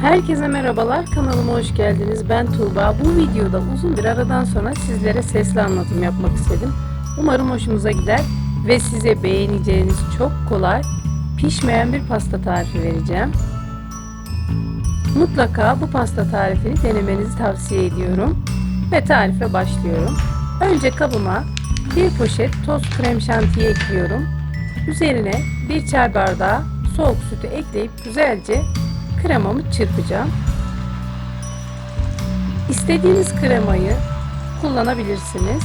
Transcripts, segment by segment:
Herkese merhabalar, kanalıma hoş geldiniz. Ben Tuğba. Bu videoda uzun bir aradan sonra sizlere sesli anlatım yapmak istedim. Umarım hoşunuza gider ve size beğeneceğiniz çok kolay, pişmeyen bir pasta tarifi vereceğim. Mutlaka bu pasta tarifini denemenizi tavsiye ediyorum ve tarife başlıyorum. Önce kabıma bir poşet toz krem şantiyi ekliyorum. Üzerine bir çay bardağı soğuk sütü ekleyip güzelce kremamı çırpacağım. İstediğiniz kremayı kullanabilirsiniz.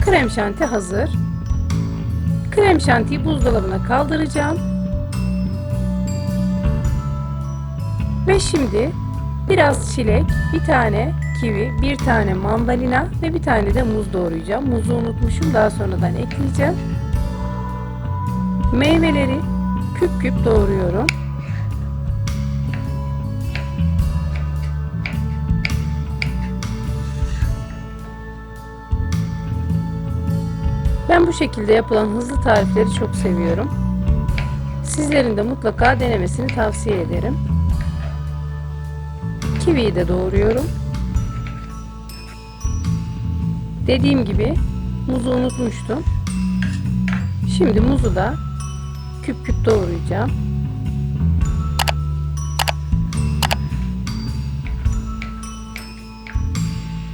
Krem şanti hazır. Krem şantiyi buzdolabına kaldıracağım. Ve şimdi biraz çilek, bir tane kivi, bir tane mandalina ve bir tane de muz doğrayacağım. Muzu unutmuşum, daha sonradan ekleyeceğim. Meyveleri küp küp doğruyorum. Ben bu şekilde yapılan hızlı tarifleri çok seviyorum. Sizlerin de mutlaka denemesini tavsiye ederim. Kiviyi de doğruyorum. Dediğim gibi muzu unutmuştum. Şimdi muzu da küp küp doğrayacağım.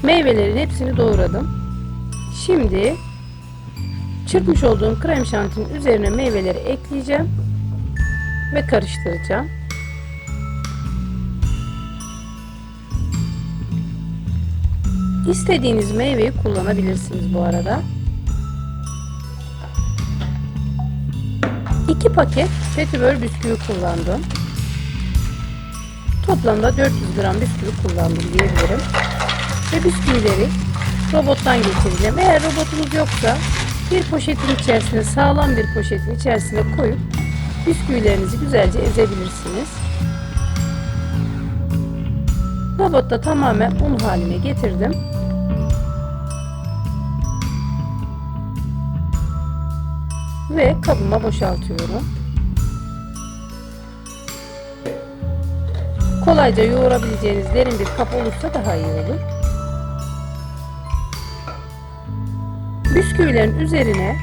Meyvelerin hepsini doğradım. Şimdi çırpmış olduğum krem şantinin üzerine meyveleri ekleyeceğim ve karıştıracağım. İstediğiniz meyveyi kullanabilirsiniz bu arada. 2 paket petibör bisküvi kullandım. Toplamda 400 gram bisküvi kullandım diyebilirim. Ve bisküvileri robottan geçireceğim. Eğer robotunuz yoksa bir poşetin içerisine, sağlam bir poşetin içerisine koyup bisküvilerinizi güzelce ezebilirsiniz. Robotta tamamen un haline getirdim. Ve kabıma boşaltıyorum. Kolayca yoğurabileceğiniz derin bir kap olursa daha iyi olur. Bisküvilerin üzerine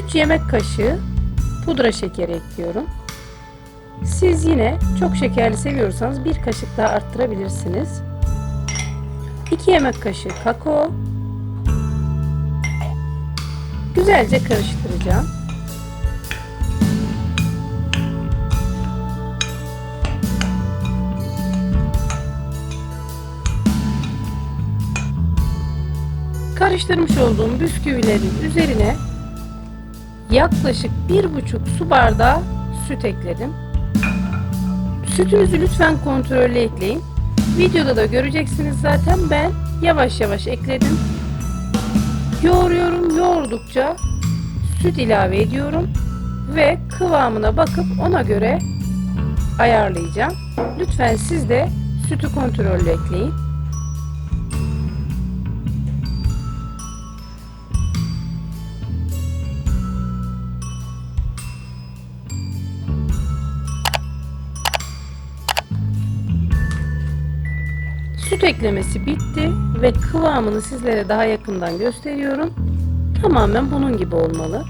3 yemek kaşığı pudra şekeri ekliyorum. Siz yine çok şekerli seviyorsanız bir kaşık daha arttırabilirsiniz. 2 yemek kaşığı kakao. Güzelce karıştıracağım. Karıştırmış olduğum bisküvilerin üzerine yaklaşık 1,5 su bardağı süt ekledim. Sütünüzü lütfen kontrollü ekleyin. Videoda da göreceksiniz zaten, ben yavaş yavaş ekledim. Yoğuruyorum, yoğurdukça süt ilave ediyorum ve kıvamına bakıp ona göre ayarlayacağım. Lütfen siz de sütü kontrollü ekleyin. Süt eklemesi bitti ve kıvamını sizlere daha yakından gösteriyorum. Tamamen bunun gibi olmalı.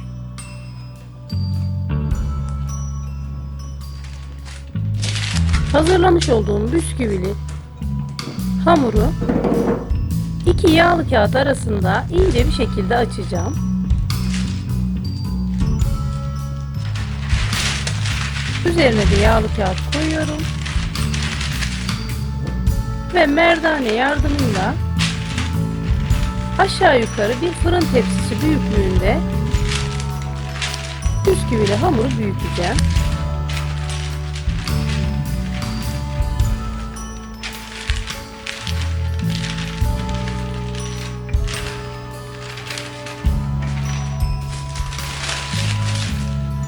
Hazırlamış olduğum bisküvili hamuru 2 yağlı kağıt arasında ince bir şekilde açacağım. Üzerine de yağlı kağıt koyuyorum. Ve merdane yardımıyla aşağı yukarı bir fırın tepsisi büyüklüğünde bisküvili hamuru büyüteceğim.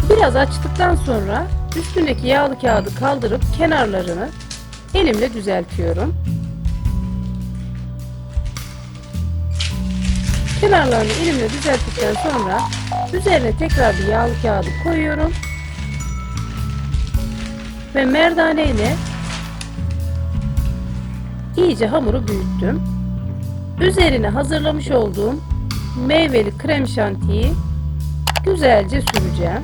Biraz açtıktan sonra üstündeki yağlı kağıdı kaldırıp kenarlarını elimle düzeltiyorum. Kenarlarını elimle düzelttikten sonra üzerine tekrar bir yağlı kağıdı koyuyorum ve merdane ile iyice hamuru büyüttüm. Üzerine hazırlamış olduğum meyveli krem şantiyi güzelce süreceğim.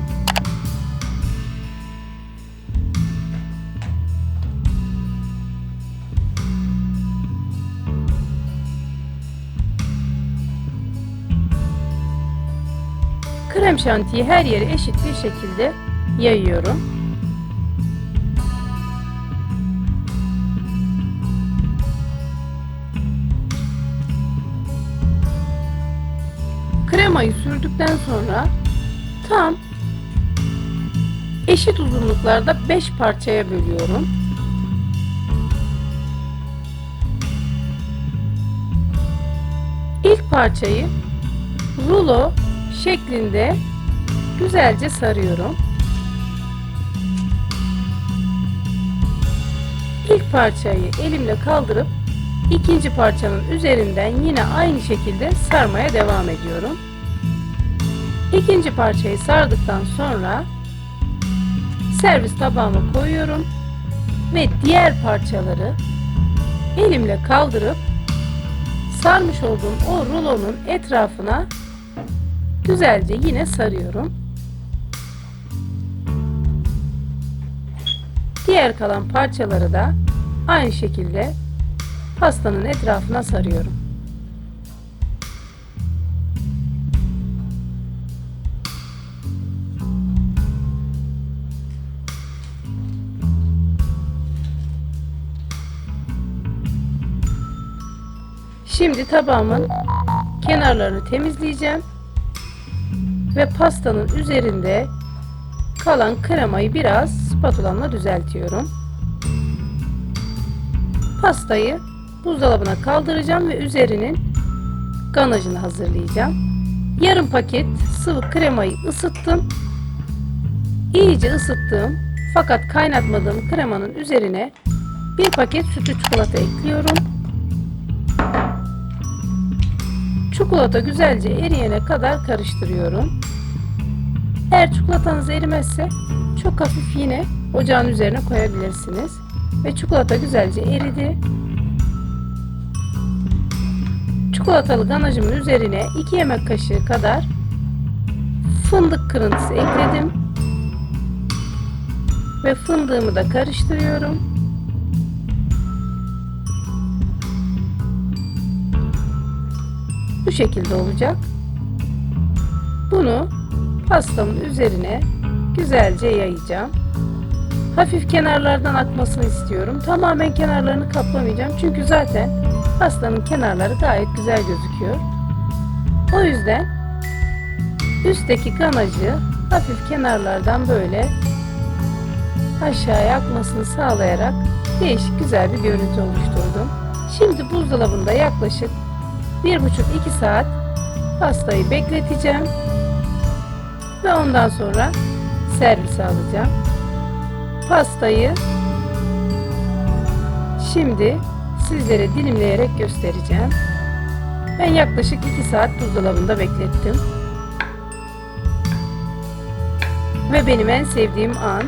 Krem şantiyi her yere eşit bir şekilde yayıyorum. Kremayı sürdükten sonra tam eşit uzunluklarda 5 parçaya bölüyorum. İlk parçayı rulo şeklinde güzelce sarıyorum. İlk parçayı elimle kaldırıp ikinci parçanın üzerinden yine aynı şekilde sarmaya devam ediyorum. İkinci parçayı sardıktan sonra servis tabağıma koyuyorum ve diğer parçaları elimle kaldırıp sarmış olduğum o rulonun etrafına güzelce yine sarıyorum. Diğer kalan parçaları da aynı şekilde pastanın etrafına sarıyorum. Şimdi tabağımın kenarlarını temizleyeceğim ve pastanın üzerinde kalan kremayı biraz spatulamla düzeltiyorum. Pastayı buzdolabına kaldıracağım ve üzerinin ganajını hazırlayacağım. Yarım paket sıvı kremayı ısıttım. İyice ısıttığım fakat kaynatmadığım kremanın üzerine bir paket sütlü çikolata ekliyorum. Çikolata güzelce eriyene kadar karıştırıyorum. Eğer çikolatanız erimezse çok hafif yine ocağın üzerine koyabilirsiniz. Ve çikolata güzelce eridi. Çikolatalı ganajımın üzerine 2 yemek kaşığı kadar fındık kırıntısı ekledim. Ve fındığımı da karıştırıyorum. Bu şekilde olacak. Bunu pastamın üzerine güzelce yayacağım. Hafif kenarlardan akmasını istiyorum. Tamamen kenarlarını kaplamayacağım. Çünkü zaten pastanın kenarları gayet güzel gözüküyor. O yüzden üstteki ganajı hafif kenarlardan böyle aşağıya akmasını sağlayarak değişik güzel bir görüntü oluşturdum. Şimdi buzdolabında yaklaşık 1,5-2 saat pastayı bekleteceğim ve ondan sonra servise alacağım. Pastayı şimdi sizlere dilimleyerek göstereceğim. Ben yaklaşık 2 saat buzdolabında beklettim. Ve benim en sevdiğim an,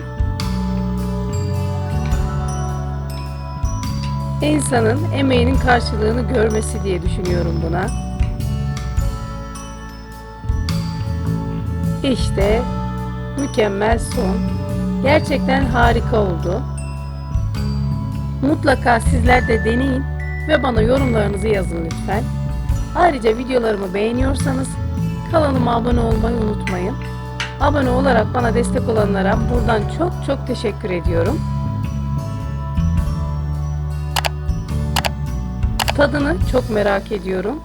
insanın emeğinin karşılığını görmesi diye düşünüyorum buna. İşte mükemmel son. Gerçekten harika oldu. Mutlaka sizler de deneyin ve bana yorumlarınızı yazın lütfen. Ayrıca videolarımı beğeniyorsanız kanalıma abone olmayı unutmayın. Abone olarak bana destek olanlara buradan çok çok teşekkür ediyorum. Tadını çok merak ediyorum.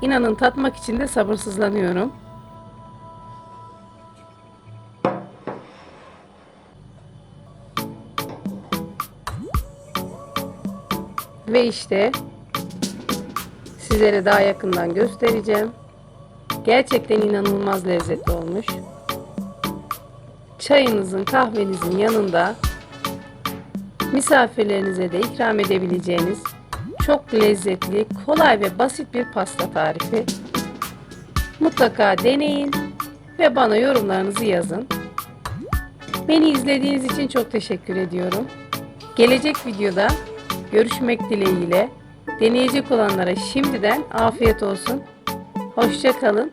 İnanın tatmak için de sabırsızlanıyorum. Ve işte sizlere daha yakından göstereceğim. Gerçekten inanılmaz lezzetli olmuş. Çayınızın, kahvenizin yanında misafirlerinize de ikram edebileceğiniz çok lezzetli, kolay ve basit bir pasta tarifi. Mutlaka deneyin ve bana yorumlarınızı yazın. Beni izlediğiniz için çok teşekkür ediyorum. Gelecek videoda görüşmek dileğiyle. Deneyecek olanlara şimdiden afiyet olsun. Hoşça kalın.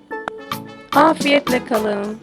Afiyetle kalın.